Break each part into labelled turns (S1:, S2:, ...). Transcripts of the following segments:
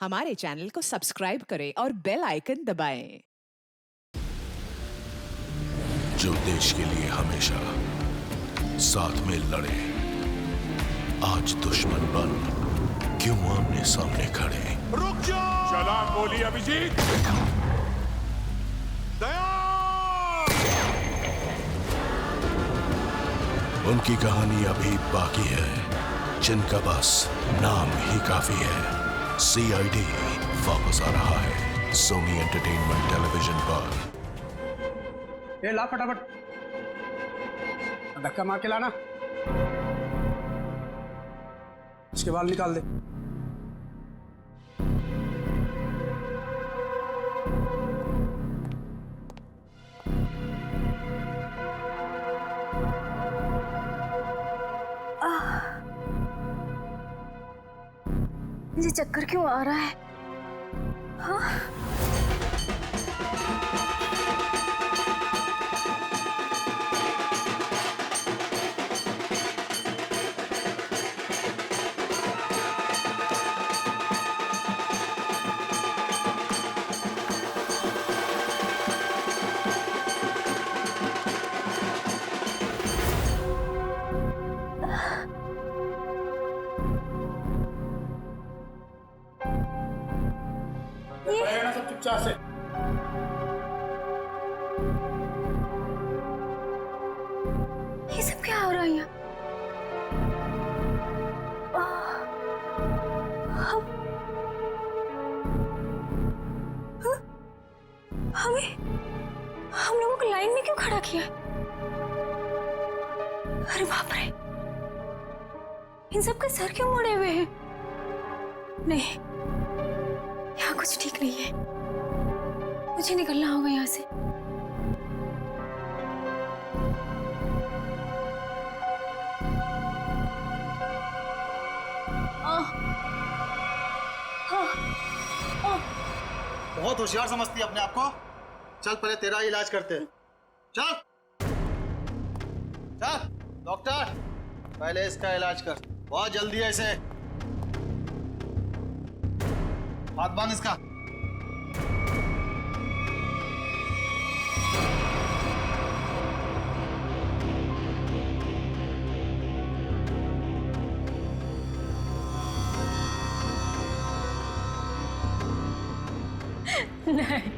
S1: हमारे चैनल को सब्सक्राइब करें और बेल आइकन दबाएं।
S2: जो देश के लिए हमेशा साथ में लड़े, आज दुश्मन बन क्यों आमने सामने खड़े।
S3: रुक जाओ!
S4: चला गोली अभिजीत।
S3: दया!
S2: उनकी कहानी अभी बाकी है, जिनका बस नाम ही काफी है। सीआईडी वापस आ रहा है सोनी एंटरटेनमेंट टेलीविजन पर।
S5: ए ला फटाफट, धक्का मार के लाना, इसके बाल निकाल दे।
S6: मुझे चक्कर क्यों आ रहा है? हाँ?
S5: सब चुपचाप से।
S6: ये सब क्या हो रहा है यहाँ? हमें हम लोगों को लाइन में क्यों खड़ा किया? अरे बाप रे, इन सब के सर क्यों मुड़े हुए हैं? नहीं, यहाँ कुछ ठीक नहीं है, मुझे निकलना होगा यहाँ से।
S7: बहुत होशियार समझती है अपने आप को। चल पहले तेरा इलाज करते हैं। चल चल डॉक्टर, पहले इसका इलाज कर, बहुत जल्दी है इसे। हाथ बांध इसका।
S6: नहीं, नहीं।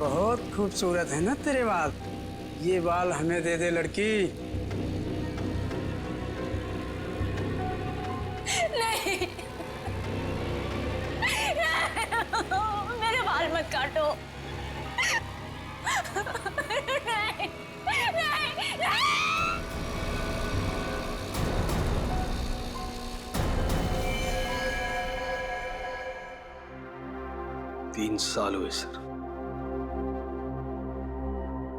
S5: बहुत खूबसूरत है ना तेरे बाल, ये बाल हमें दे दे लड़की।
S6: नहीं, मेरे बाल मत काटो। नहीं, नहीं, नहीं।
S8: 3 साल हुए सर,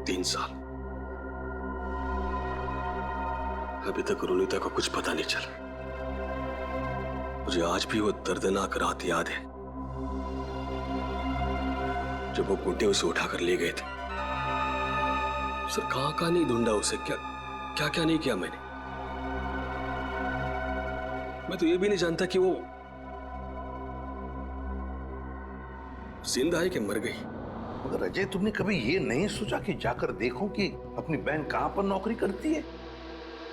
S8: 3 साल। अभी तक रुनीता को कुछ पता नहीं चला। मुझे आज भी वो दर्दनाक रात याद है जब वो गुंडे उसे उठाकर ले गए थे। सर कहां कहां नहीं ढूंढा उसे, क्या क्या क्या नहीं किया मैंने। मैं तो ये भी नहीं जानता कि वो जिंदा है कि मर गई।
S3: मगर अजय, तुमने कभी ये नहीं सोचा कि जाकर देखो कि अपनी बहन कहां पर नौकरी करती है,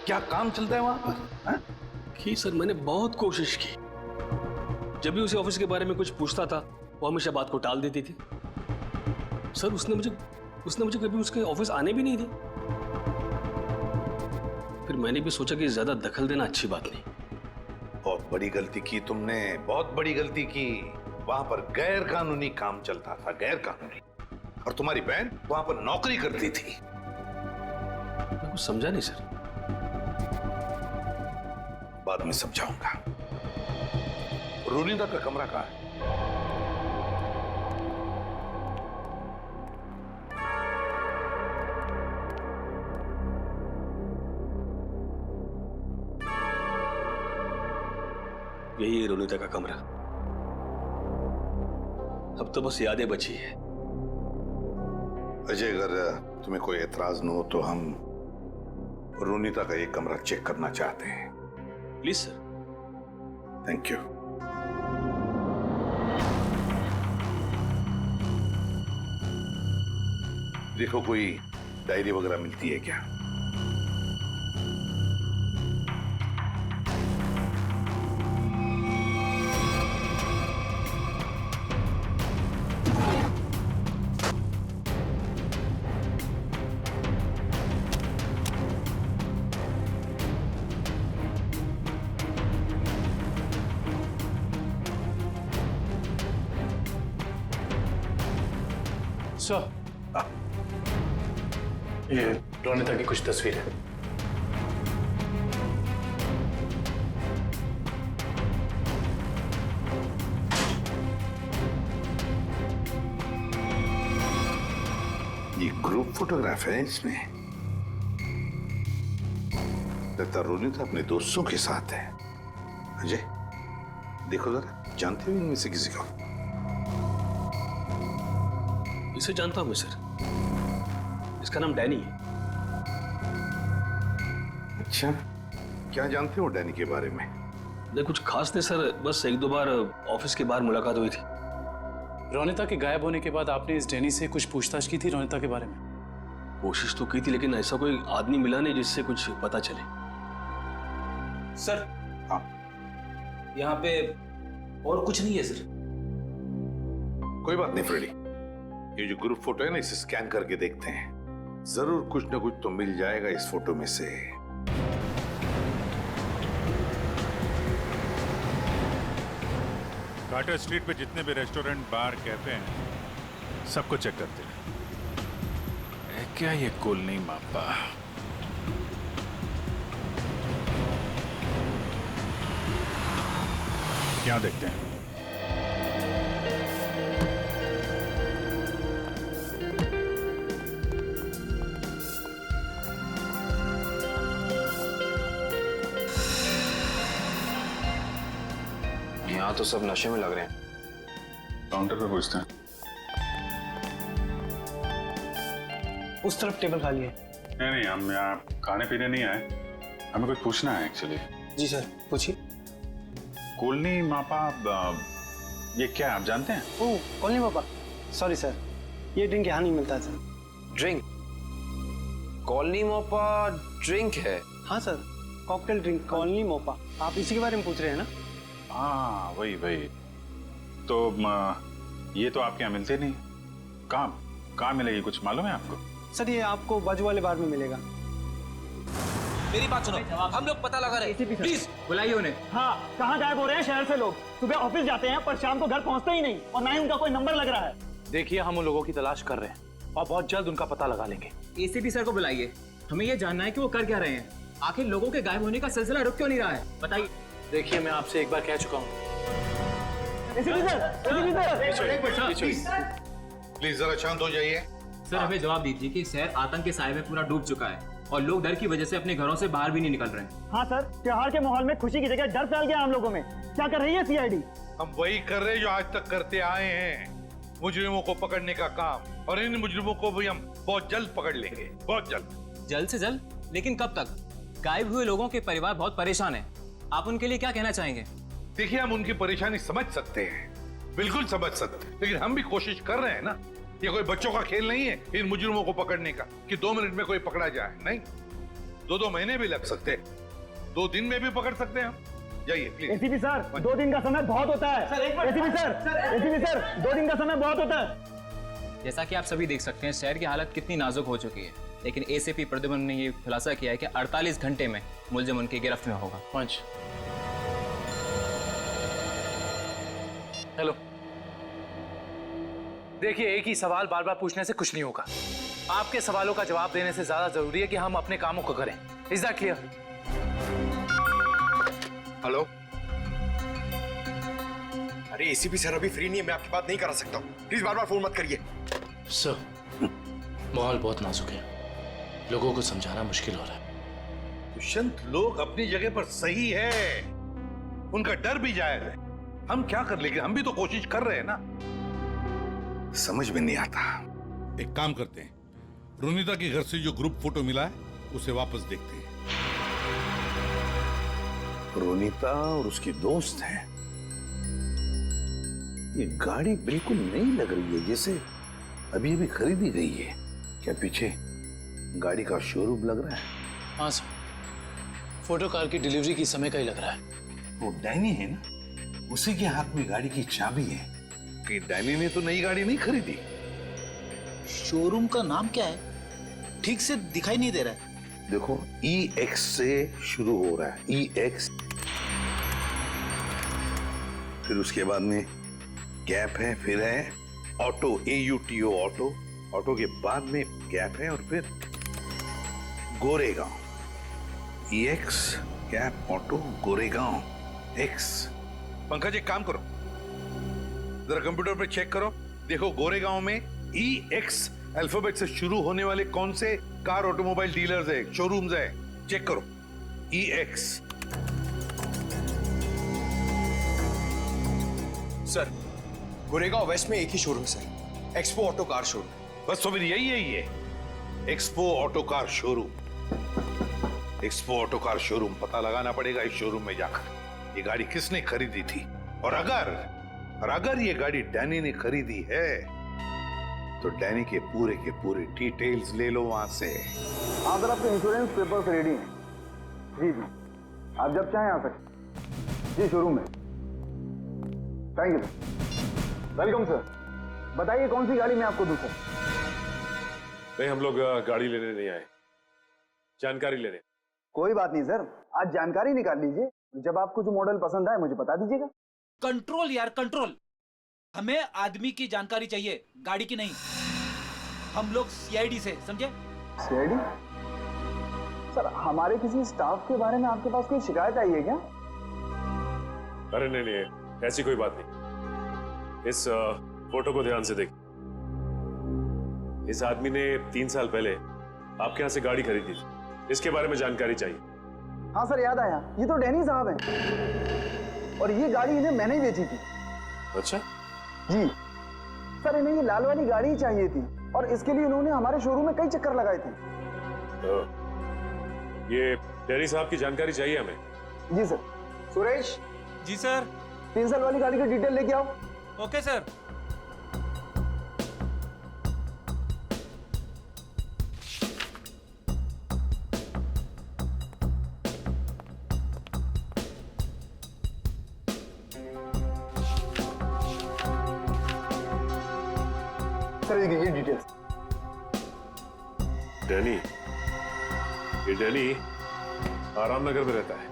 S3: क्या काम चलता है वहां पर?
S8: की सर, मैंने बहुत कोशिश की। जब भी उसे ऑफिस के बारे में कुछ पूछता था वो हमेशा बात को टाल देती थी। सर उसने मुझे कभी उसके ऑफिस आने भी नहीं दी। फिर मैंने भी सोचा कि ज्यादा दखल देना अच्छी बात नहीं।
S3: बहुत बड़ी गलती की तुमने, बहुत बड़ी गलती की। वहां पर गैर कानूनी काम चलता था, गैर कानूनी, और तुम्हारी बहन वहां पर नौकरी करती थी।
S8: मैं कुछ समझा नहीं सर।
S3: बाद में समझाऊंगा। रुनीता का कमरा कहाँ है?
S8: यही है रोनिता का कमरा। अब तो बस यादें बची है।
S3: अजय, अगर तुम्हें कोई एतराज न हो तो हम रोनिता का ये कमरा चेक करना चाहते हैं।
S8: Please sir.
S3: Thank you. देखो, कोई डायरी वगैरह मिलती है क्या?
S4: सर, ये रोनिता की कुछ तस्वीरें।
S3: ये ग्रुप फोटोग्राफ है इसमें। लगता रोनिता अपने दोस्तों के साथ है। अजय, देखो जरा, जानते हो इनमें से किसी को?
S8: इसे जानता हूं मैं सर, इसका नाम डैनी है।
S3: अच्छा, क्या जानते हो डैनी के बारे में?
S8: नहीं, कुछ खास नहीं सर, बस एक दो बार ऑफिस के बाहर मुलाकात हुई थी।
S4: रोनिता के गायब होने के बाद आपने इस डैनी से कुछ पूछताछ की थी रोनिता के बारे में?
S8: कोशिश तो की थी, लेकिन ऐसा कोई आदमी मिला नहीं जिससे कुछ पता चले।
S9: सर,
S3: हाँ,
S9: यहाँ पे और कुछ नहीं है सर।
S3: कोई बात नहीं फ्रेडी, ये जो ग्रुप फोटो है ना, इसे स्कैन करके देखते हैं। जरूर कुछ ना कुछ तो मिल जाएगा इस फोटो में से।
S10: कार्टर स्ट्रीट पे जितने भी रेस्टोरेंट, बार, कैफे हैं, सबको चेक करते हैं। क्या ये कॉलोनी मापा? क्या देखते हैं?
S9: यहाँ तो सब नशे में लग रहे हैं।
S10: काउंटर पे पूछते हैं।
S5: उस तरफ टेबल खाली है।
S10: नहीं, हम यहाँ खाने पीने नहीं आए, हमें कुछ पूछना है एक्चुअली।
S5: जी सर, पूछिए।
S10: कॉलोनी मापा, ये क्या आप जानते हैं?
S5: ओह, कॉलोनी पापा, सॉरी सर, ये ड्रिंक यहाँ नहीं मिलता sir.
S9: Drink? Colony Mopa drink है?
S5: हाँ sir, cocktail drink colony Mopa. आप इसी के बारे में पूछ रहे हैं ना?
S10: हाँ, वही। तो ये तो आपके यहाँ मिलते नहीं। कहाँ मिलेगी, कुछ मालूम है आपको?
S5: सर, ये आपको बाजू वाले बार में मिलेगा।
S9: मेरी बात सुनो, हम लोग पता लगा रहे हैं। प्लीज बुलाइए उन्हें।
S11: हाँ, कहाँ गायब हो रहे हैं शहर से लोग? सुबह ऑफिस जाते हैं पर शाम को घर पहुँचते ही नहीं, और ना ही उनका कोई नंबर लग रहा है।
S4: देखिए, हम उन लोगों की तलाश कर रहे हैं और बहुत जल्द उनका पता लगा लेंगे।
S9: एसीपी सर को बुलाइए, हमें ये जानना है कि वो कर क्या रहे हैं। आखिर लोगों के गायब होने का सिलसिला रुक क्यों नहीं रहा है, बताइए।
S4: देखिए, मैं आपसे एक बार कह चुका हूँ।
S3: प्लीज जरा शांत हो जाइए।
S9: सर, हमें जवाब दीजिए कि शहर आतंक के साए में पूरा डूब चुका है और लोग डर की वजह से अपने घरों से बाहर भी नहीं निकल रहे हैं।
S11: हाँ सर, त्योहार के माहौल में खुशी की जगह डर फैल गया हम लोगों में। क्या कर रही है सीआईडी?
S3: हम वही कर रहे हैं जो आज तक करते आए हैं, मुजरिमों को पकड़ने का काम। और इन मुजरिमों को भी हम बहुत जल्द पकड़ लेंगे, बहुत जल्द।
S9: जल्द से जल्द? लेकिन कब तक? गायब हुए लोगों के परिवार बहुत परेशान हैं। आप उनके लिए क्या कहना चाहेंगे?
S3: देखिए, हम उनकी परेशानी समझ सकते हैं, बिल्कुल समझ सकते हैं, लेकिन हम भी कोशिश कर रहे हैं ना। ये कोई बच्चों का खेल नहीं है इन मुजरिमों को पकड़ने का कि 2 मिनट में कोई पकड़ा जाए। नहीं, 2 महीने भी लग सकते हैं, 2 दिन में भी पकड़ सकते हैं हम। जाइए प्लीज।
S11: एसीपी सर, 2 दिन का समय बहुत होता है। एसीपी सर, 2 दिन का समय बहुत होता है।
S9: जैसा कि आप सभी देख सकते हैं, शहर की हालत कितनी नाजुक हो चुकी है, लेकिन एसीपी प्रद्युम्न ने ये खुलासा किया है कि 48 घंटे में मुलजिम उनकी गिरफ्त में होगा।
S4: पंच, हेलो। देखिए, एक ही सवाल बार बार पूछने से कुछ नहीं होगा। आपके सवालों का जवाब देने से ज्यादा जरूरी है कि हम अपने कामों को करें। Is that clear?
S3: हेलो।
S12: अरे एसीपी सर अभी फ्री नहीं है, मैं आपकी बात नहीं करा सकता हूँ। प्लीज बार बार फोन मत करिए।
S4: सर, माहौल बहुत नाजुक है, लोगों को समझाना मुश्किल हो रहा है।
S3: दुष्यंत, लोग अपनी जगह पर सही है, उनका डर भी जायज है। हम क्या कर लेंगे, हम भी तो कोशिश कर रहे हैं ना। समझ में नहीं आता। एक काम करते हैं, रोनिता के घर से जो ग्रुप फोटो मिला है उसे वापस देखते हैं।
S2: रोनिता और उसकी दोस्त हैं। ये गाड़ी बिल्कुल नई लग रही है, जैसे अभी अभी खरीदी गई है। क्या पीछे गाड़ी का शोरूम लग रहा है?
S4: हाँ सर, फोटो कार की डिलीवरी की समय का ही लग रहा है।
S3: वो डैनी है ना, उसी के हाथ में गाड़ी की चाबी है। कि डैनी ने तो नई गाड़ी नहीं खरीदी।
S7: शोरूम का नाम क्या है? ठीक से दिखाई नहीं दे रहा है।
S2: देखो, EX से शुरू हो रहा है, EX। फिर उसके बाद में गैप है, फिर है ऑटो, AUTO ऑटो। ऑटो के बाद में गैप है और फिर Goregaon. EX gap auto Goregaon X।
S3: Pankaj एक काम करो, जरा कंप्यूटर पे चेक करो, देखो गोरेगांव में EX अल्फाबेट से शुरू होने वाले कौन से कार ऑटोमोबाइल डीलर्स है, शोरूम्स है, चेक करो। EX।
S12: सर, गोरेगांव वेस्ट में एक ही showroom sir, expo auto car showroom.
S3: बस तो फिर यही है ये, expo auto car showroom. Expo auto car showroom पता लगाना पड़ेगा इस शोरूम में जाकर, ये गाड़ी किसने खरीदी थी। और अगर ये गाड़ी डैनी ने खरीदी है तो डैनी के पूरे डिटेल्स ले लो वहां से।
S11: हाँ सर, आपके इंश्योरेंस पेपर्स रेडी हैं। जी जी, आप जब चाहें आ सकते। जी, शोरूम में। Thank you sir. Welcome sir. बताइए कौन सी गाड़ी में आपको दूं सर?
S13: नहीं, हम लोग गाड़ी लेने नहीं आए, जानकारी लेने।
S11: कोई बात नहीं सर, आज जानकारी निकाल लीजिए। जब आपको जो मॉडल पसंद आए मुझे बता दीजिएगा।
S14: कंट्रोल यार, कंट्रोल। हमें आदमी की जानकारी चाहिए, गाड़ी की नहीं। हम लोग CID से, समझे?
S11: CID? सर, हमारे किसी स्टाफ के बारे में आपके पास कोई शिकायत आई है क्या?
S13: अरे नहीं, ऐसी कोई बात नहीं। इस फोटो को ध्यान से देख। इस आदमी ने 3 साल पहले आपके यहाँ से गाड़ी खरीदी थी, इसके बारे में जानकारी चाहिए।
S11: हाँ सर, याद आया, ये तो डैनी साहब हैं। और ये गाड़ी इन्हें मैंने ही बेची थी।
S13: अच्छा
S11: जी सर, इन्हें ये लाल वाली गाड़ी ही चाहिए थी और इसके लिए इन्होंने हमारे शोरूम में कई चक्कर लगाए थे।
S13: ये डैनी साहब की जानकारी चाहिए हमें।
S11: जी सर। सुरेश।
S14: जी सर।
S11: 3 साल वाली गाड़ी की डिटेल लेके आओ।
S14: Okay sir.
S11: सर, ये डिटेल्स।
S13: डैनी, ये डैनी आराम नगर में रहता है।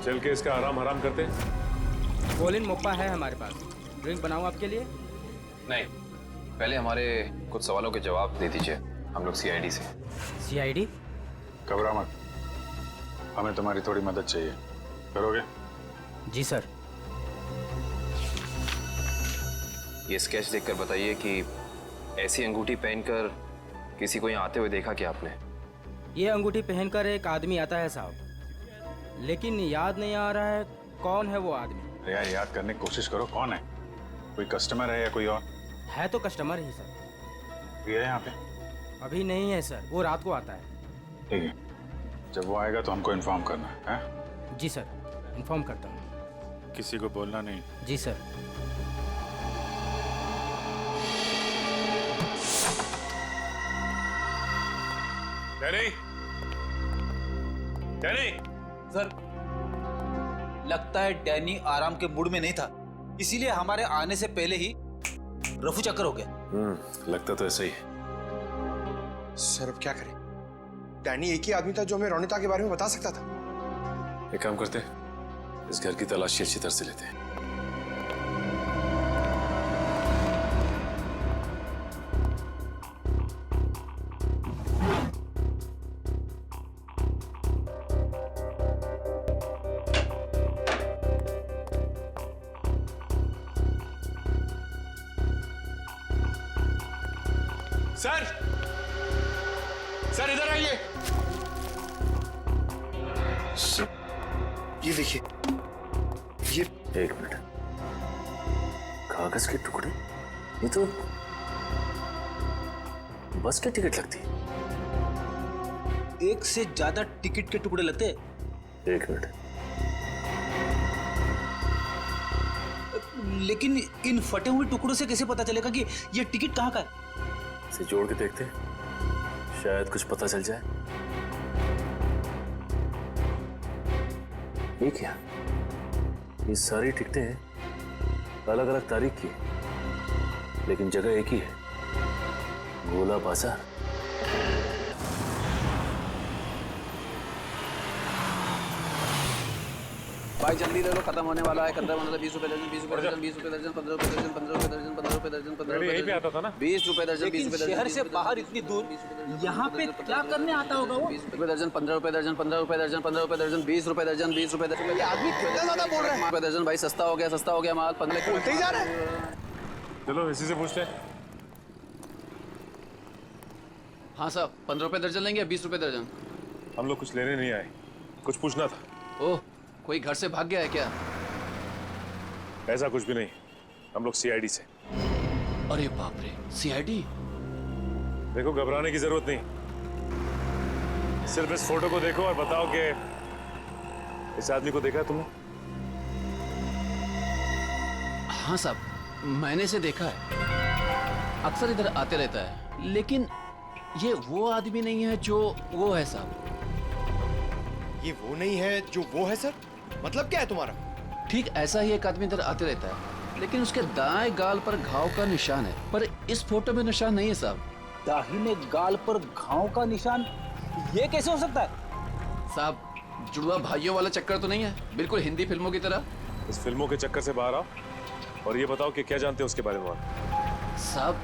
S13: चल के इसका आराम हराम करते हैं।
S15: गोलिन मोप्पा है हमारे पास, ड्रिंक बनाऊं आपके लिए?
S9: नहीं, पहले हमारे कुछ सवालों के जवाब दे दीजिए, हम लोग CID से।
S15: CID?
S10: घबरा मत, हमें तुम्हारी थोड़ी मदद चाहिए, करोगे?
S15: जी सर।
S9: ये स्केच देखकर बताइए कि ऐसी अंगूठी पहनकर किसी को यहाँ आते हुए देखा क्या आपने?
S15: ये अंगूठी पहनकर एक आदमी आता है साहब, लेकिन याद नहीं आ रहा है कौन है वो आदमी।
S10: यार, याद करने की कोशिश करो, कौन है? कोई कस्टमर है या कोई और?
S15: है तो कस्टमर ही सर।
S10: ये है यहाँ पे?
S15: अभी नहीं है सर, वो रात को आता है।
S10: ठीक है, जब वो आएगा तो हमको इन्फॉर्म करना है।
S15: जी सर, इन्फॉर्म करता हूँ।
S10: किसी को बोलना नहीं।
S15: जी सर।
S13: Danny, Danny.
S14: सर, लगता है डैनी आराम के मूड में नहीं था, इसीलिए हमारे आने से पहले ही रफू चक्कर हो गया।
S13: लगता तो ऐसा ही है।
S12: सर, अब क्या करें? डैनी एक ही आदमी था जो हमें रोनिता के बारे में बता सकता था।
S13: एक काम करते हैं, इस घर की तलाशी अच्छी तरह से लेते हैं।
S12: सर, सर इधर आइए। ये देखिए, ये
S8: एक मिनट, कागज के टुकड़े? ये तो बस की टिकट लगती है।
S14: एक से ज्यादा टिकट के टुकड़े लगते हैं।
S8: एक मिनट,
S14: लेकिन इन फटे हुए टुकड़ों से कैसे पता चलेगा कि ये टिकट कहाँ का है?
S8: इसे जोड़ के देखते हैं, शायद कुछ पता चल जाए। ये क्या? ये सारी टिकटें अलग अलग तारीख की है, लेकिन जगह एक ही है, गोला बाजार।
S16: भाई जल्दी ले लो, खत्म होने वाला है। 15 मतलब 20 रुपए दर्जन, 20 रुपए दर्जन, 20 रुपए दर्जन, 15 रुपए दर्जन, 15 रुपए दर्जन, 15 रुपए दर्जन, 15 रुपए
S13: यहीं पे आता था ना?
S16: 20 रुपए दर्जन, 20 रुपए दर्जन।
S14: शहर से बाहर इतनी दूर यहाँ पे क्या करने आता होगा वो?
S16: 20 रुपए दर्जन, 15 रुपए दर्जन, 15 रुपए दर्जन, 15 रुपए दर्जन, 20 रुपए दर्जन, 20 रुपए दर्जन। ये आदमी कितना ज्यादा बोल रहा है। रुपए दर्जन भाई, सस्ता हो गया माल। 15 बोलते ही जा रहा है।
S13: चलो इसी से पूछते हैं।
S16: हाँ साहब, 15 रुपए दर्जन लेंगे या 20 रुपए दर्जन?
S13: हम लोग कुछ लेने नहीं आए, कुछ पूछना था।
S16: ओह, कोई घर से भाग गया है क्या?
S13: ऐसा कुछ भी नहीं, हम लोग सीआईडी से।
S16: अरे बाप रे, सीआईडी?
S13: देखो घबराने की जरूरत नहीं, सिर्फ इस फोटो को देखो और बताओ कि इस आदमी को देखा है तुमने?
S16: हाँ साहब, मैंने इसे देखा है, अक्सर इधर आते रहता है, लेकिन ये वो आदमी नहीं है जो वो है साहब।
S12: ये वो नहीं है जो वो है सर? मतलब क्या है तुम्हारा?
S16: ठीक ऐसा ही एक आदमी इधर आते रहता है, लेकिन उसके दाएं गाल पर घाव का निशान है, पर इस फोटो में निशान नहीं है साहब।
S14: दाहिने गाल पर घाव का निशान? ये कैसे हो सकता है
S16: साहब? जुड़वा भाइयों वाला चक्कर तो नहीं है, बिल्कुल हिंदी फिल्मों की तरह।
S13: इस फिल्मों के चक्कर से बाहर आओ और ये बताओ कि क्या जानते हो उसके बारे में।
S16: साहब,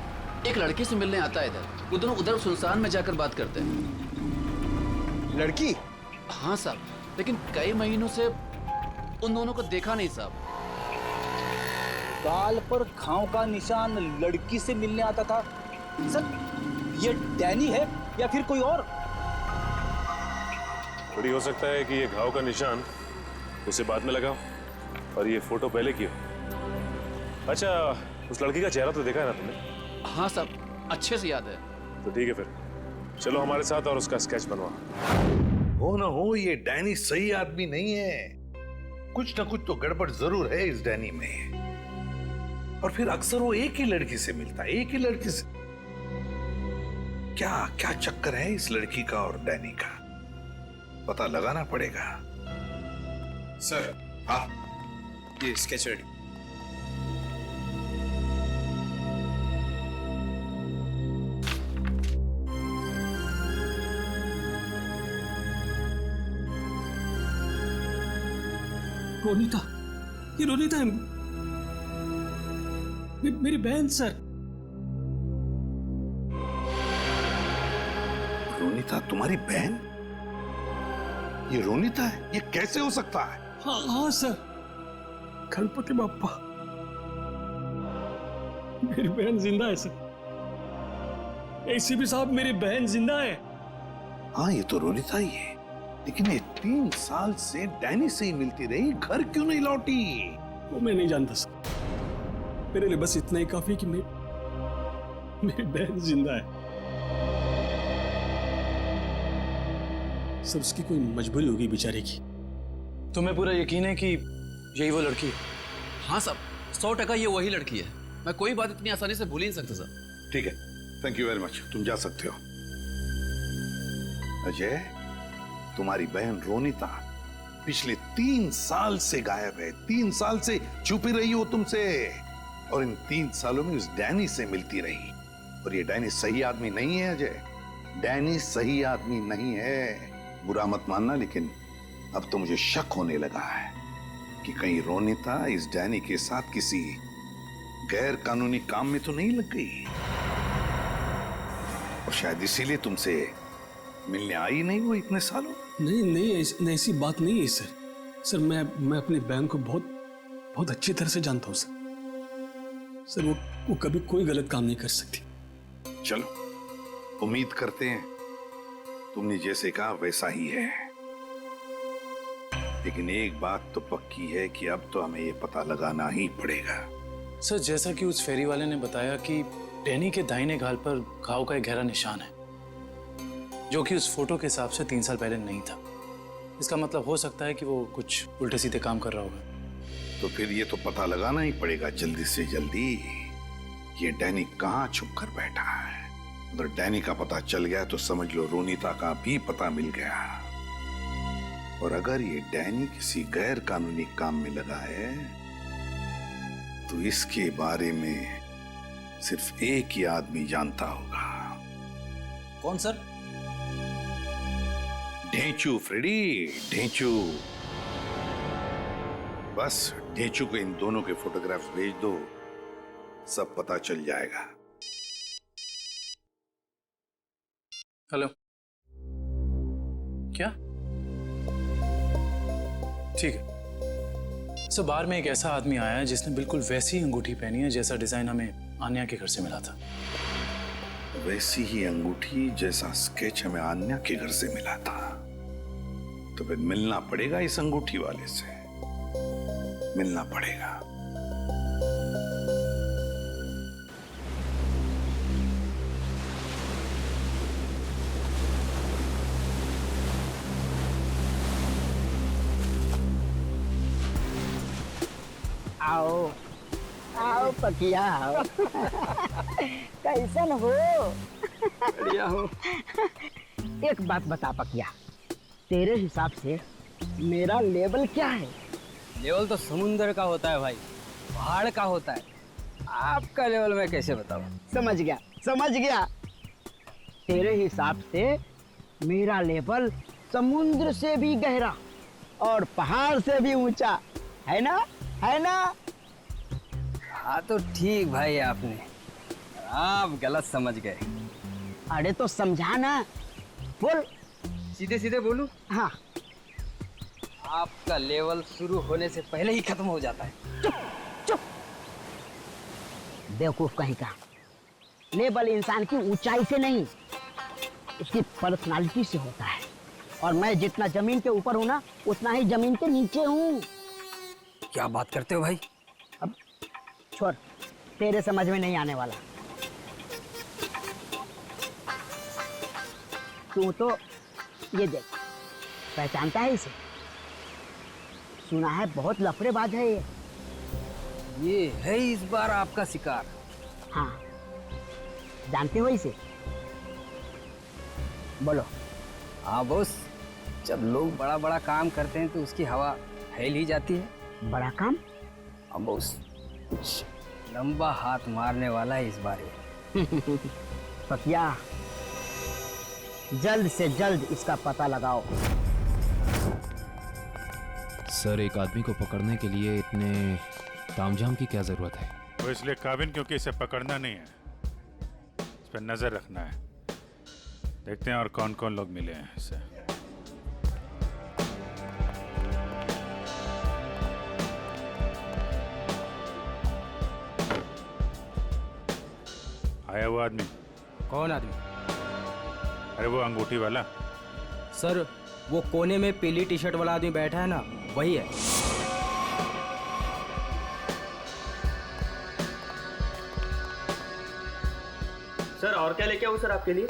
S16: एक लड़की से मिलने आता है इधर, वो दोनों उधर सुनसान में जाकर बात करते हैं।
S12: लड़की?
S16: हाँ साहब, लेकिन कई महीनों से उन दोनों को देखा नहीं साहब।
S14: गाल पर घाव का निशान, लड़की से मिलने आता था सर। ये डैनी है या फिर कोई और?
S13: थोड़ी हो सकता है कि ये घाव का निशान उसे बाद में लगाओ और ये फोटो पहले की हो। अच्छा, उस लड़की का चेहरा तो देखा है ना तुमने?
S16: हाँ साहब, अच्छे से याद है।
S13: तो ठीक है, फिर चलो हमारे साथ और उसका स्केच बनवा।
S2: हो ना हो, ये डैनी सही आदमी नहीं है, कुछ ना कुछ तो गड़बड़ जरूर है इस डैनी में। और फिर अक्सर वो एक ही लड़की से मिलता है, एक ही लड़की से। क्या क्या चक्कर है इस लड़की का और डैनी का, पता लगाना पड़ेगा।
S12: सर, हाँ, ये स्केच रेडी।
S8: रोनिता, ये रोनिता है, मेरी बहन सर।
S2: रोनिता तुम्हारी बहन? ये रोनिता है? ये कैसे हो सकता है?
S8: हाँ सर, गणपति बाप्पा, मेरी बहन जिंदा है सर। एसीपी साहब, मेरी बहन जिंदा है।
S2: हाँ, ये तो रोनिता ही है, लेकिन ये 3 साल से डैनी से ही मिलती रही, घर क्यों नहीं लौटी?
S8: वो मैं नहीं जानता सर, मेरे लिए बस इतना ही काफी कि मेरी बहन जिंदा है सर। उसकी कोई मजबूरी होगी बेचारे की।
S4: तुम्हें पूरा यकीन है कि यही वो लड़की है?
S16: हाँ साहब, 100% ये वही लड़की है। मैं कोई बात इतनी आसानी से भूल ही नहीं सकता सर।
S2: ठीक है, थैंक यू वेरी मच, तुम जा सकते हो। अजय, तुम्हारी बहन रोनिता पिछले 3 साल से गायब है, 3 साल से छुपी रही हो तुमसे, और इन 3 सालों में उस डैनी से मिलती रही। और ये डैनी सही आदमी नहीं है अजय, डैनी सही आदमी नहीं है। बुरा मत मानना, लेकिन अब तो मुझे शक होने लगा है कि कहीं रोनिता इस डैनी के साथ किसी गैर कानूनी काम में तो नहीं लग गई, और शायद इसीलिए तुमसे मिलने आई नहीं वो इतने सालों।
S8: नहीं, ऐसी बात नहीं है सर। सर, मैं अपनी बहन को बहुत अच्छी तरह से जानता हूँ सर। वो कभी कोई गलत काम नहीं कर सकती।
S2: चलो, उम्मीद करते हैं तुमने जैसे कहा वैसा ही है। लेकिन एक बात तो पक्की है कि अब तो हमें ये पता लगाना ही पड़ेगा।
S4: सर, जैसा कि उस फेरी वाले ने बताया कि डैनी के दाहिने गाल पर घाव का एक गहरा निशान है, जो कि उस फोटो के हिसाब से 3 साल पहले नहीं था। इसका मतलब हो सकता है कि वो कुछ उल्टे सीधे काम कर रहा होगा।
S2: तो फिर ये तो पता लगाना ही पड़ेगा जल्दी से जल्दी, ये डैनी कहाँ छुप कर बैठा है। अगर डैनी का पता चल गया तो समझ लो रोनीता का भी पता मिल गया। और अगर ये डैनी किसी गैर कानूनी काम में लगा है तो इसके बारे में सिर्फ एक ही आदमी जानता होगा।
S14: कौन सर?
S2: ढेंचू फ्रेडी, ढेंचू। बस ढेंचू को इन दोनों के फोटोग्राफ्स भेज दो, सब पता चल जाएगा।
S4: हेलो, क्या? ठीक है सर, बार में एक ऐसा आदमी आया है जिसने बिल्कुल वैसी अंगूठी पहनी है जैसा डिजाइन हमें आन्या के घर से मिला था।
S2: वैसी ही अंगूठी जैसा स्केच हमें आन्या के घर से मिला था। तो फिर मिलना पड़ेगा इस अंगूठी वाले से, मिलना पड़ेगा।
S17: आओ आओ पकिया आओ। कैसन हो? बढ़िया हो। एक बात बता पकिया, तेरे हिसाब से मेरा लेवल क्या है?
S15: लेवल तो समुंदर का होता है भाई, पहाड़ का होता है। आपका लेवल मैं कैसे बताऊं?
S17: समझ गया समझ गया। तेरे हिसाब से मेरा लेवल समुद्र से भी गहरा और पहाड़ से भी ऊंचा है ना, है ना?
S15: हाँ तो ठीक भाई, आपने आप गलत समझ गए।
S17: अरे तो समझा ना, बोल।
S15: सीधे सीधे बोलूं?
S17: हाँ।
S15: आपका लेवल शुरू होने से पहले ही खत्म हो जाता है।
S17: चुप चुप, बेवकूफ कहीं का। लेवल इंसान की ऊंचाई से नहीं, उसकी पर्सनालिटी से होता है। और मैं जितना जमीन के ऊपर हूं ना, उतना ही जमीन के नीचे हूं।
S15: क्या बात करते हो भाई?
S17: अब छोड़, तेरे समझ में नहीं आने वाला। तू तो ये देख, पहचानता है इसे? सुना है बहुत लफड़ेबाज है
S15: ये है इस बार आपका शिकार।
S17: हाँ, जानते हो इसे? बोलो।
S15: हाँ बॉस, जब लोग बड़ा बड़ा काम करते हैं तो उसकी हवा फैल ही जाती है।
S17: बड़ा काम?
S15: हाँ बॉस, कुछ लंबा हाथ मारने वाला है इस बार ये।
S17: पकिया, जल्द से जल्द इसका पता लगाओ।
S18: सर, एक आदमी को पकड़ने के लिए इतने तामझाम की क्या जरूरत है?
S10: वो इसलिए काबिन क्योंकि इसे पकड़ना नहीं है, इस पर नजर रखना है। देखते हैं और कौन कौन लोग मिले हैं इससे। आया वो आदमी?
S15: कौन आदमी?
S10: अरे वो अंगूठी वाला।
S15: सर, वो कोने में पीली टी शर्ट वाला आदमी बैठा है ना, वही है।
S19: सर, और क्या लेके आऊं सर आपके लिए?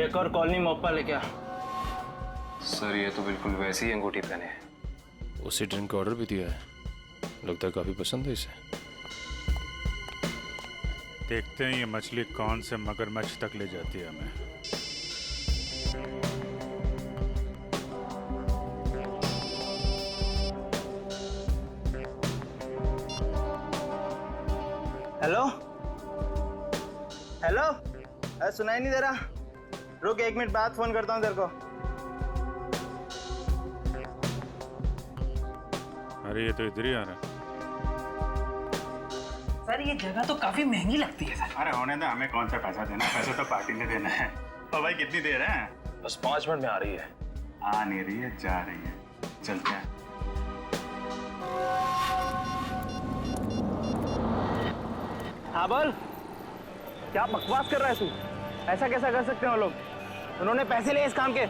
S19: एक और कॉलोनी मोपा लेके आ।
S18: सर, ये तो बिल्कुल वैसी ही अंगूठी पहने है। उसी ड्रिंक का ऑर्डर भी दिया है, लगता है काफी पसंद है इसे।
S10: देखते हैं ये मछली कौन से मगरमच्छ तक ले जाती है हमें।
S19: हेलो हेलो, अरे सुनाई नहीं दे रहा? रुक, 1 मिनट बाद फोन करता हूँ तेरे को।
S10: अरे ये तो इधर ही आ रहा है।
S19: सर, ये जगह तो काफी महंगी लगती है सर।
S10: अरे होने दो, हमें कौन सा पैसा देना है, पैसा तो पार्टी ने देना है। और भाई कितनी देर है?
S18: बस 5 मिनट में आ रही है।
S10: आ नहीं रही है, जा रही है। चलते हैं।
S19: हाँ बोल, क्या बकवास कर रहा है तू? ऐसा कैसा कर सकते हैं वो लोग? उन्होंने पैसे लिए इस काम के।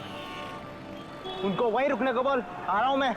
S19: उनको वहीं रुकने को बोल, आ रहा हूं मैं।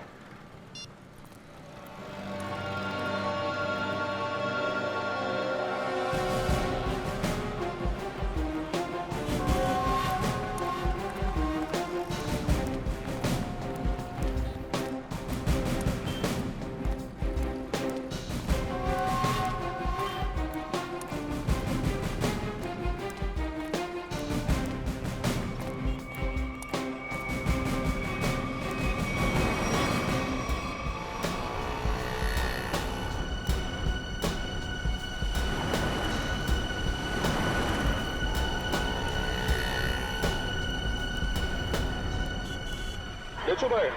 S10: देखो भाई,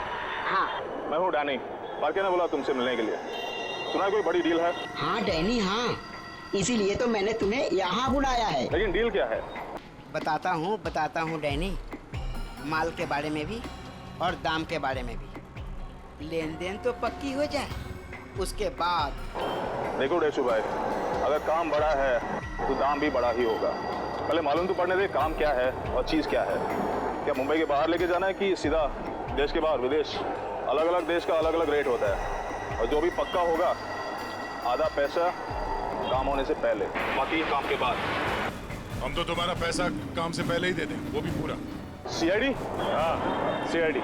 S17: हाँ
S10: मैं हूँ डैनी। पार्के ने बोला तुमसे मिलने के लिए। सुना है कोई बड़ी डील है?
S17: हाँ डैनी हाँ, इसीलिए तो मैंने तुम्हें यहाँ बुलाया है।
S10: लेकिन डील क्या है?
S17: बताता हूँ डैनी। माल के बारे में भी और दाम के बारे में भी। लेन देन तो पक्की हो जाए, उसके बाद।
S10: देखो डेशु भाई, अगर काम बड़ा है तो दाम भी बड़ा ही होगा। पहले मालूम तो पड़ने दे काम क्या है और चीज क्या है। क्या मुंबई के बाहर लेके जाना है कि सीधा देश के बाहर विदेश? अलग अलग देश का अलग अलग रेट होता है, और जो भी पक्का होगा आधा पैसा काम होने से पहले, बाकी काम के बाद।
S13: हम तो तुम्हारा पैसा काम से पहले ही दे दें, वो भी पूरा।
S10: सीआईडी? हाँ सीआईडी।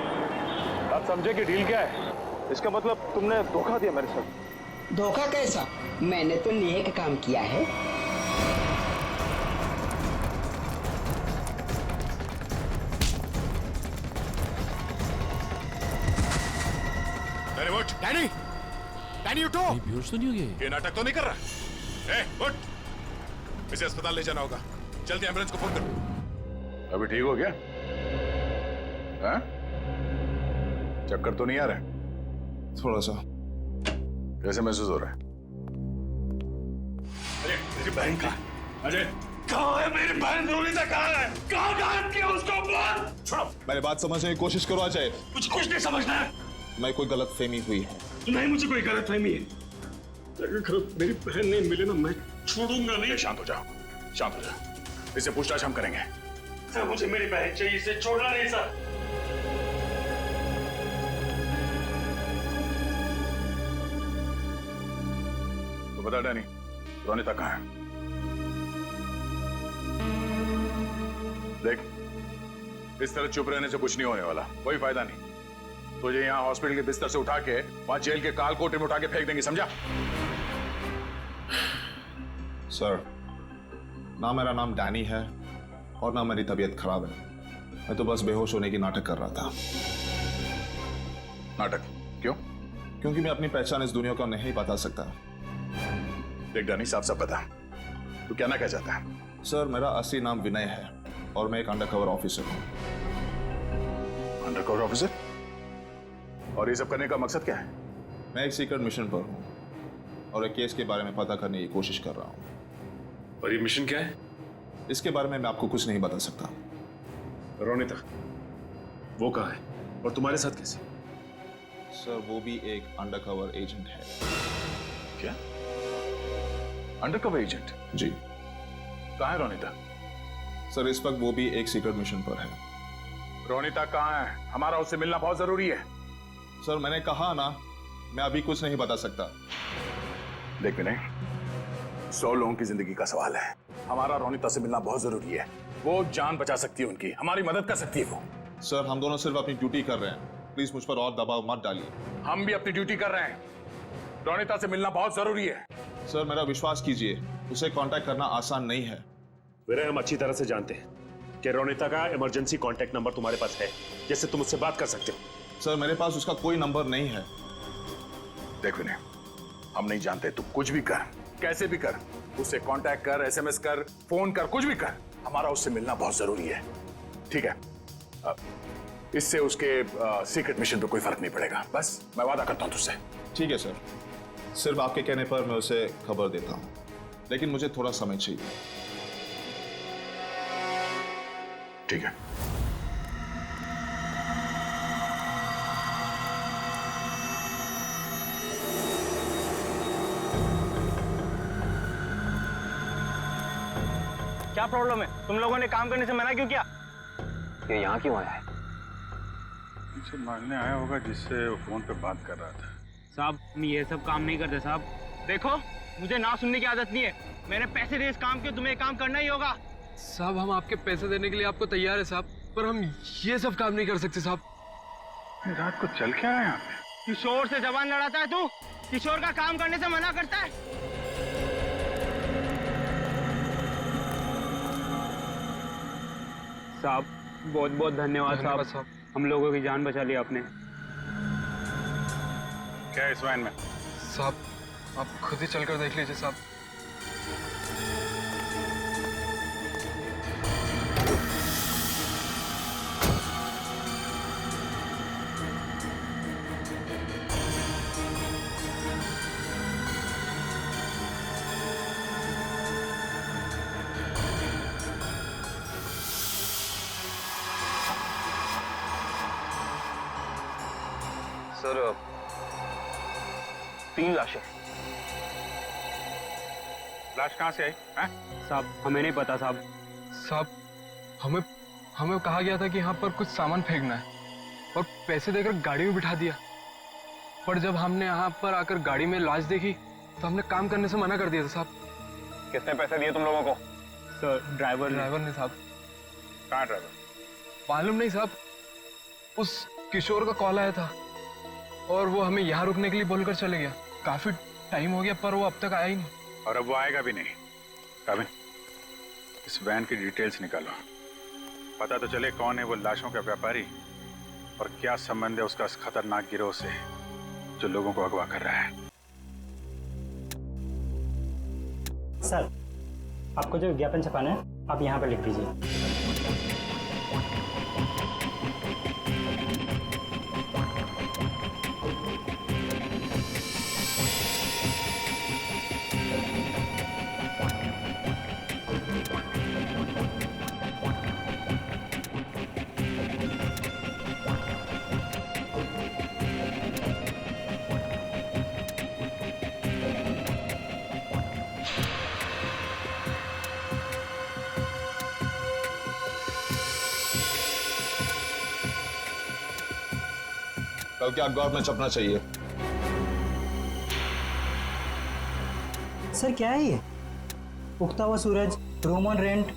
S10: आप समझे कि डील क्या है? इसका मतलब तुमने धोखा दिया मेरे साथ।
S17: धोखा कैसा? मैंने तो नेक काम किया है।
S13: अरे उठ डैनी, डैनी उठो। बेहोश तो नहीं हो गए? ये नाटक तो नहीं कर रहा? ए उठ, इसे अस्पताल ले जाना होगा। जल्दी एम्बुलेंस को फोन करो।
S3: अभी ठीक हो गया? हाँ? चक्कर तो नहीं आ रहा?
S12: थोड़ा सा।
S3: कैसे महसूस हो रहा है?
S13: अरे मेरी बहन कहाँ? अरे कहाँ है मेरी बहन? रोनिता कहाँ है? कहाँ गायब किया उसको? बोल। छोड़ो।
S12: मेरी बात समझने की कोशिश करो अजय।
S13: मुझे कुछ नहीं समझना है।
S12: मैं कोई गलत फहमी हुई है।
S13: नहीं, मुझे कोई गलत फहमी है। अगर मेरी बहन नहीं मिले ना, मैं छोड़ूंगा नहीं। शांत हो जाओ, शांत हो जाओ। इसे पूछताछ हम करेंगे। सर मुझे मेरी बहन चाहिए, इसे छोड़ना नहीं सर।
S3: तो बता डैनी, रोनिता कहाँ है? देख, इस तरह चुप रहने से कुछ नहीं होने वाला, कोई फायदा नहीं। तुझे यहाँ हॉस्पिटल के बिस्तर से उठा के वहां जेल के काल कोठरी में उठा के फेंक देंगे, समझा?
S12: सर, ना मेरा नाम डैनी है और ना मेरी तबीयत खराब है। मैं तो बस बेहोश होने की नाटक कर रहा था।
S3: नाटक? क्यों?
S12: क्योंकि मैं अपनी पहचान इस दुनिया को नहीं बता सकता।
S3: देख डैनी, साफ साफ बता, तू क्या ना कह जाता है?
S12: सर, मेरा असली नाम विनय है और मैं एक अंडरकवर ऑफिसर हूँ।
S3: Undercover officer? और ये सब करने का मकसद क्या है?
S12: मैं एक सीक्रेट मिशन पर हूँ और एक केस के बारे में पता करने की कोशिश कर रहा हूँ।
S13: और ये मिशन क्या है?
S12: इसके बारे में मैं आपको कुछ नहीं बता सकता।
S13: रोनिता, वो कहाँ है और तुम्हारे साथ कैसे?
S12: सर, वो भी एक अंडरकवर एजेंट है।
S3: क्या? Undercover agent?
S12: जी।
S3: कहाँ है रोनिता?
S12: सर, इस वक्त वो भी एक सीक्रेट मिशन पर है।
S3: रोनिता कहाँ है? हमारा उससे मिलना बहुत जरूरी है।
S12: सर, मैंने कहा ना, मैं अभी कुछ नहीं बता सकता।
S3: देख विनय, 100 लोगों की जिंदगी का सवाल है। हमारा रोनिता से मिलना बहुत जरूरी है। वो जान बचा सकती है उनकी, हमारी मदद कर सकती है वो।
S12: सर, हम दोनों सिर्फ अपनी ड्यूटी कर रहे हैं। प्लीज मुझ पर और दबाव मत डालिए।
S3: हम भी अपनी ड्यूटी कर रहे हैं। रोनिता से मिलना बहुत जरूरी है।
S12: सर, मेरा विश्वास कीजिए, उसे कांटेक्ट करना आसान नहीं है।
S13: विनय, हम अच्छी तरह से जानते हैं कि रोनिता का इमरजेंसी कांटेक्ट नंबर तुम्हारे पास है, जिससे तुम उससे बात कर सकते हो।
S12: सर, मेरे पास उसका कोई नंबर नहीं है।
S3: देख विनय, हम नहीं जानते, तू कुछ भी कर, कैसे भी कर, उससे कांटेक्ट कर, एसएमएस कर, फोन कर, कुछ भी कर, हमारा उससे मिलना बहुत जरूरी है, ठीक है? इससे उसके सीक्रेट मिशन पे कोई फर्क नहीं पड़ेगा। बस मैं वादा करता हूं तुझसे।
S12: ठीक है सर, सिर्फ आपके कहने पर मैं उसे खबर देता हूं, लेकिन मुझे थोड़ा समय चाहिए।
S3: ठीक है।
S19: क्या प्रॉब्लम है? तुम लोगों ने काम करने से मना क्यों किया?
S18: ये यहाँ क्यों आया है?
S13: मुझे मांगने आया होगा जिससे वो फोन पे बात कर रहा था।
S15: साहब मैं ये सब काम नहीं करते साहब। देखो मुझे ना सुनने की आदत नहीं है। मैंने पैसे दिए इस काम के, तुम्हें काम करना ही होगा।
S18: साहब हम आपके पैसे देने के लिए आपको तैयार है साहब, पर हम ये सब काम नहीं कर सकते साहब।
S13: रात को चल क्या रहा है यहाँ पे?
S15: किशोर से जबान लड़ाता है तू? किशोर का काम करने से मना करता है? साहब बहुत बहुत धन्यवाद साहब, हम लोगों की जान बचा ली आपने।
S13: क्या है इस वैन में?
S18: साहब आप खुद ही चलकर देख लीजिए साहब।
S8: सर 3 लाशें।
S13: लाश कहाँ से आई?
S15: साहब हमें नहीं पता साहब।
S18: साहब हमें कहा गया था कि यहाँ पर कुछ सामान फेंकना है और पैसे देकर गाड़ी में बिठा दिया, पर जब हमने यहाँ पर आकर गाड़ी में लाश देखी तो हमने काम करने से मना कर दिया था साहब।
S8: किसने पैसे दिए तुम लोगों को?
S15: सर ड्राइवर
S18: ने साहब।
S13: कहाँ ड्राइवर?
S18: मालूम नहीं साहब, उस किशोर का कॉल आया था और वो हमें यहाँ रुकने के लिए बोलकर चले गया। काफी टाइम हो गया पर वो अब तक आया ही नहीं।
S13: और अब वो आएगा भी नहीं। काबिन इस वैन की डिटेल्स निकालो, पता तो चले कौन है वो लाशों का व्यापारी और क्या संबंध है उसका इस खतरनाक गिरोह से जो लोगों को अगवा कर रहा है।
S15: सर आपको जो विज्ञापन छपाना है आप यहाँ पर लिख दीजिए।
S12: कल के अखबार में छपना चाहिए।
S15: सर क्या है ये? उगता हुआ सूरज, रूम ऑन रेंट,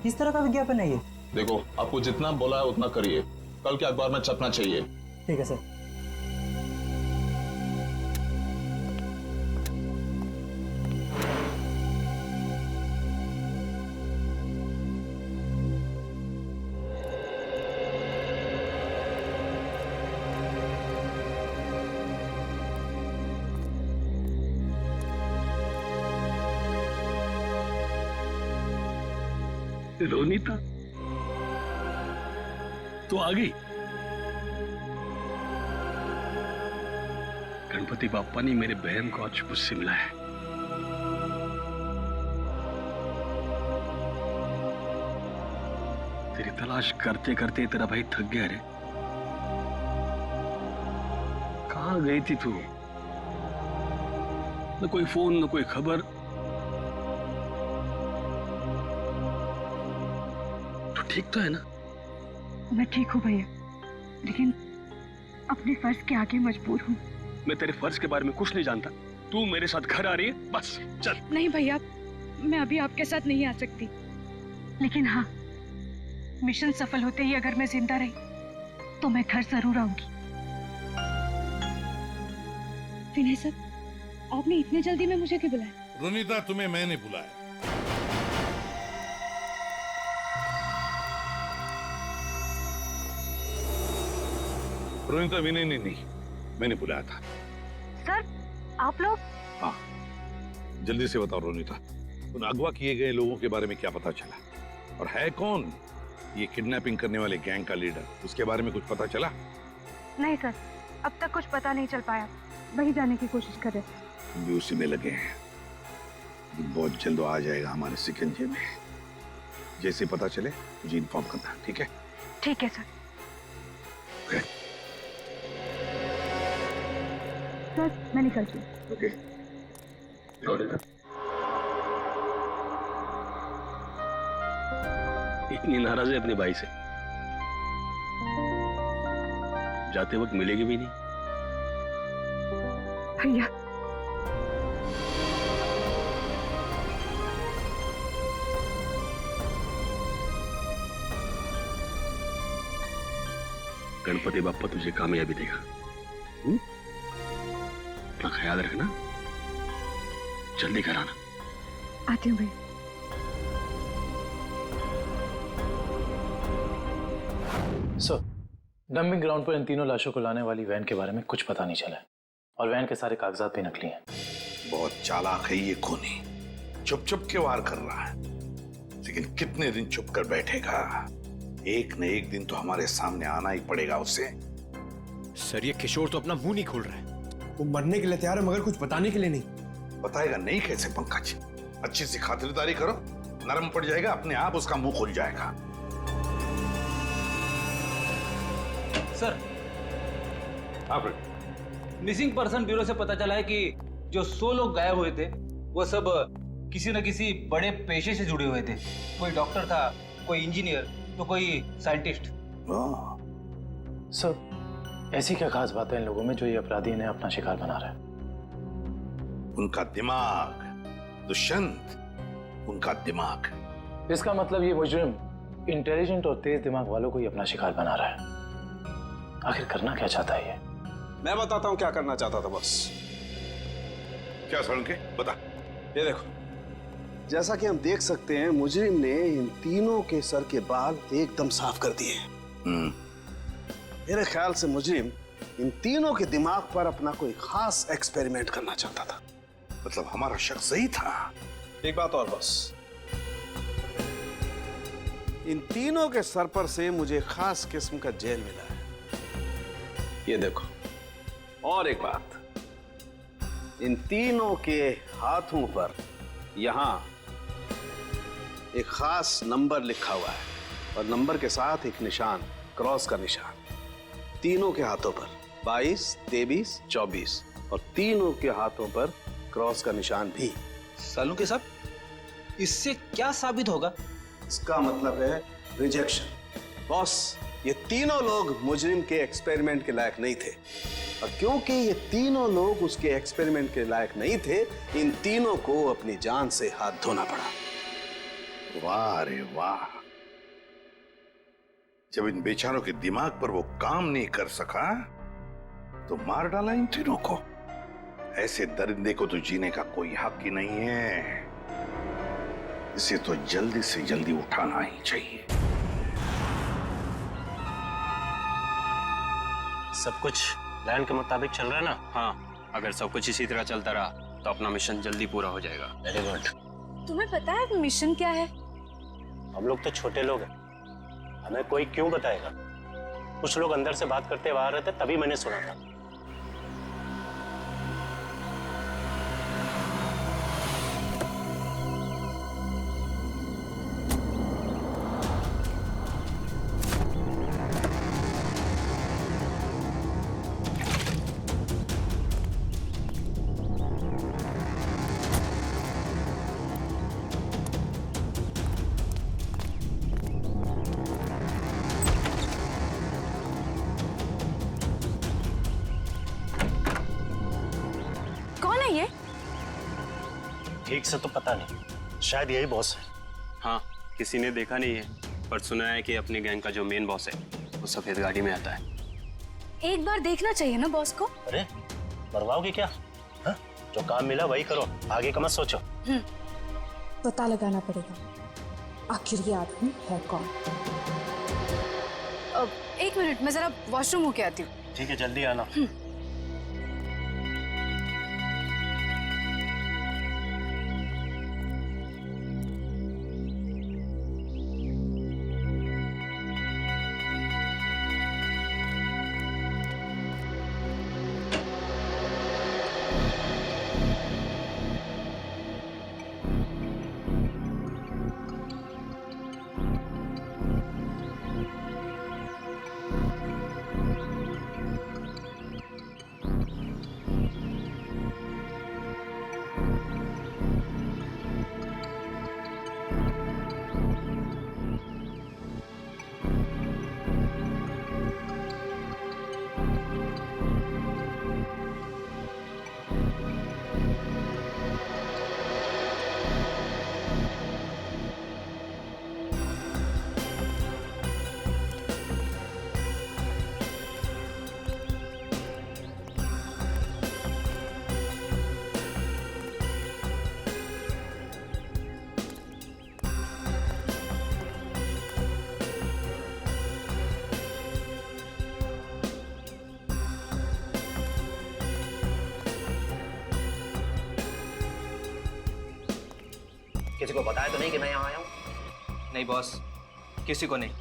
S15: किस तरह का विज्ञापन है ये?
S12: देखो आपको जितना बोला है उतना करिए, कल के अखबार में छपना चाहिए।
S15: ठीक है सर।
S13: रोनीता तो आ गई। गणपति बाप्पा ने मेरे बहन को आज मुझसे मिलाया है। तेरी तलाश करते करते तेरा भाई थक गया रे। कहाँ गई थी तू? न कोई फोन न कोई खबर। ठीक तो है ना?
S20: मैं ठीक हूँ भैया, लेकिन अपने फर्ज के आगे मजबूर हूँ।
S13: मैं तेरे फर्ज के बारे में कुछ नहीं जानता। तू मेरे साथ घर आ रही है, बस चल।
S20: नहीं भैया, मैं अभी आपके साथ नहीं आ सकती, लेकिन हाँ, मिशन सफल होते ही अगर मैं जिंदा रही तो मैं घर जरूर आऊंगी। विनय सर, आपने इतने जल्दी में मुझे क्यों बुलाया?
S3: रोनीता तुम्हें मैंने बुलाया। रोनीता विनय ने नहीं, मैंने बुलाया था।
S20: सर आप लोग?
S3: हाँ, जल्दी से बताओ रोनीता, उन अगवा किए गए लोगों के बारे में क्या पता चला? और है कौन ये किडनैपिंग करने वाले गैंग का लीडर? उसके बारे में कुछ पता चला?
S20: नहीं सर, अब तक कुछ पता नहीं चल पाया। वही जाने की कोशिश कर रहे थे।
S2: हम भी उसी में लगे हैं। बहुत जल्द आ जाएगा हमारे शिकंजे में। जैसे पता चले मुझे इन्फॉर्म करना, ठीक है?
S20: ठीक है सर। सर मैं निकलती हूँ।
S2: ओके।
S13: इतनी नाराज है अपने भाई से?
S8: जाते वक्त मिलेगी भी नहीं।
S20: भैया
S8: गणपति बाप्पा तुझे कामयाबी देगा। अपना ख्याल रखना, जल्दी घर आना।
S20: आती हूँ भैया।
S4: सर, डंपिंग ग्राउंड पर इन तीनों लाशों को लाने वाली वैन के बारे में कुछ पता नहीं चला है और वैन के सारे कागजात भी नकली हैं।
S2: बहुत चालाक है ये खूनी, चुप चुप के वार कर रहा है, लेकिन कितने दिन चुप कर बैठेगा? एक न एक दिन तो हमारे सामने आना ही पड़ेगा उसे।
S21: सर, ये किशोर तो अपना मुंह नहीं खोल रहा है। वो मरने के लिए तैयार है मगर कुछ बताने के लिए नहीं।
S2: बताएगा नहीं कैसे पंकज? अच्छी सी खातिरदारी करो, नरम पड़ जाएगा, अपने आप उसका मुंह खुल जाएगा।
S14: सर, मिसिंग पर्सन ब्यूरो से पता चला है कि जो 100 लोग गायब हुए थे वो सब किसी न किसी बड़े पेशे से जुड़े हुए थे। कोई डॉक्टर था, कोई इंजीनियर, तो कोई साइंटिस्ट।
S4: सर, ऐसी क्या खास बात है इन लोगों में जो ये अपराधी इन्हें अपना शिकार बना रहा है?
S2: उनका दिमाग दुष्यंत, उनका दिमाग।
S4: इसका मतलब ये मुजरिम इंटेलिजेंट और तेज दिमाग वालों को ही अपना शिकार बना रहा है। आखिर करना क्या चाहता है ये?
S12: मैं बताता हूँ क्या करना चाहता था बस।
S2: क्या सड़न के बता।
S12: ये देखो, जैसा कि हम देख सकते हैं मुजरिम ने इन तीनों के सर के बाल एकदम साफ कर दिए। मेरे ख्याल से मुजरिम इन तीनों के दिमाग पर अपना कोई खास एक्सपेरिमेंट करना चाहता था।
S2: मतलब हमारा शक सही था।
S12: एक बात और बस, इन तीनों के सर पर से मुझे खास किस्म का जेल मिला है। ये देखो, और एक बात, इन तीनों के हाथों पर यहां एक खास नंबर लिखा हुआ है और नंबर के साथ एक निशान, क्रॉस का निशान। तीनों के हाथों पर 22, 23, 24 और तीनों के हाथों पर क्रॉस का निशान भी।
S14: सालू के साहब, इससे क्या साबित होगा?
S12: इसका मतलब है रिजेक्शन। बॉस, ये तीनों लोग मुजरिम के एक्सपेरिमेंट के लायक नहीं थे और क्योंकि ये तीनों लोग उसके एक्सपेरिमेंट के लायक नहीं थे, इन तीनों को अपनी जान से हाथ धोना पड़ा।
S2: वाह रे वाह, जब इन बेचारों के दिमाग पर वो काम नहीं कर सका तो मार डाला इन तीनों को। ऐसे दरिंदे को तो जीने का कोई हक ही नहीं है। इसे तो जल्दी से जल्दी उठाना ही चाहिए।
S22: सब कुछ प्लान के मुताबिक चल रहा है ना? हाँ, अगर सब कुछ इसी तरह चलता रहा तो अपना मिशन जल्दी पूरा हो जाएगा। Very good.
S6: तुम्हें पता है मिशन क्या है?
S22: हम लोग तो छोटे लोग हैं, हमें कोई क्यों बताएगा? कुछ लोग अंदर से बात करते हुए आ रहे थे, तभी मैंने सुना था। ठीक से तो पता नहीं, शायद यही बॉस है। हाँ, किसी ने देखा नहीं है, पर सुना है कि अपनी गैंग का जो मेन बॉस है वो सफेद गाड़ी में आता है।
S6: एक बार देखना चाहिए ना बॉस को।
S22: अरे मरवाओगे क्या? हा? जो काम मिला वही करो, आगे का मत सोचो।
S23: पता लगाना पड़ेगा आखिर ये आदमी है कौन।
S6: एक मिनट, मैं जरा वॉशरूम होके आती हूँ।
S22: ठीक है, जल्दी आना।
S1: किसी को बताया तो नहीं कि मैं यहाँ आया हूँ?
S14: नहीं बॉस, किसी को नहीं।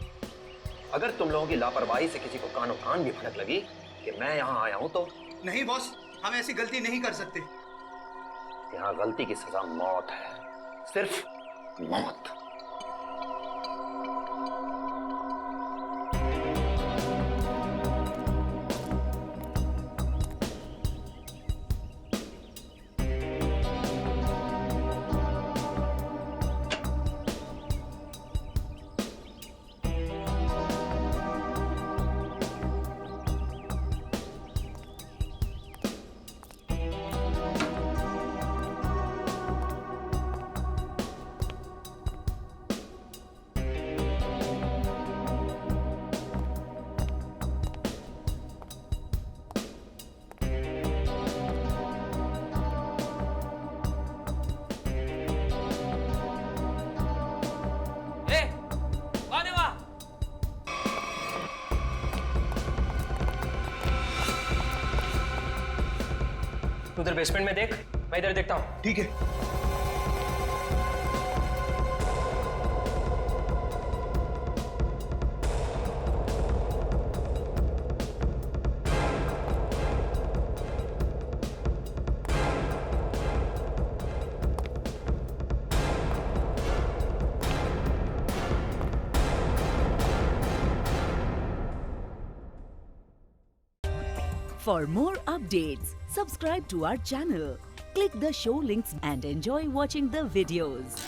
S1: अगर तुम लोगों की लापरवाही से किसी को कानों कान भी भनक लगी कि मैं यहाँ आया हूँ तो?
S19: नहीं बॉस, हम ऐसी गलती नहीं कर सकते।
S1: यहाँ गलती की सजा मौत है, सिर्फ मौत।
S14: तू उधर बेसमेंट में देख, मैं इधर देखता हूँ।
S19: ठीक है।
S5: For more updates, subscribe to our channel, click the show links and enjoy watching the videos.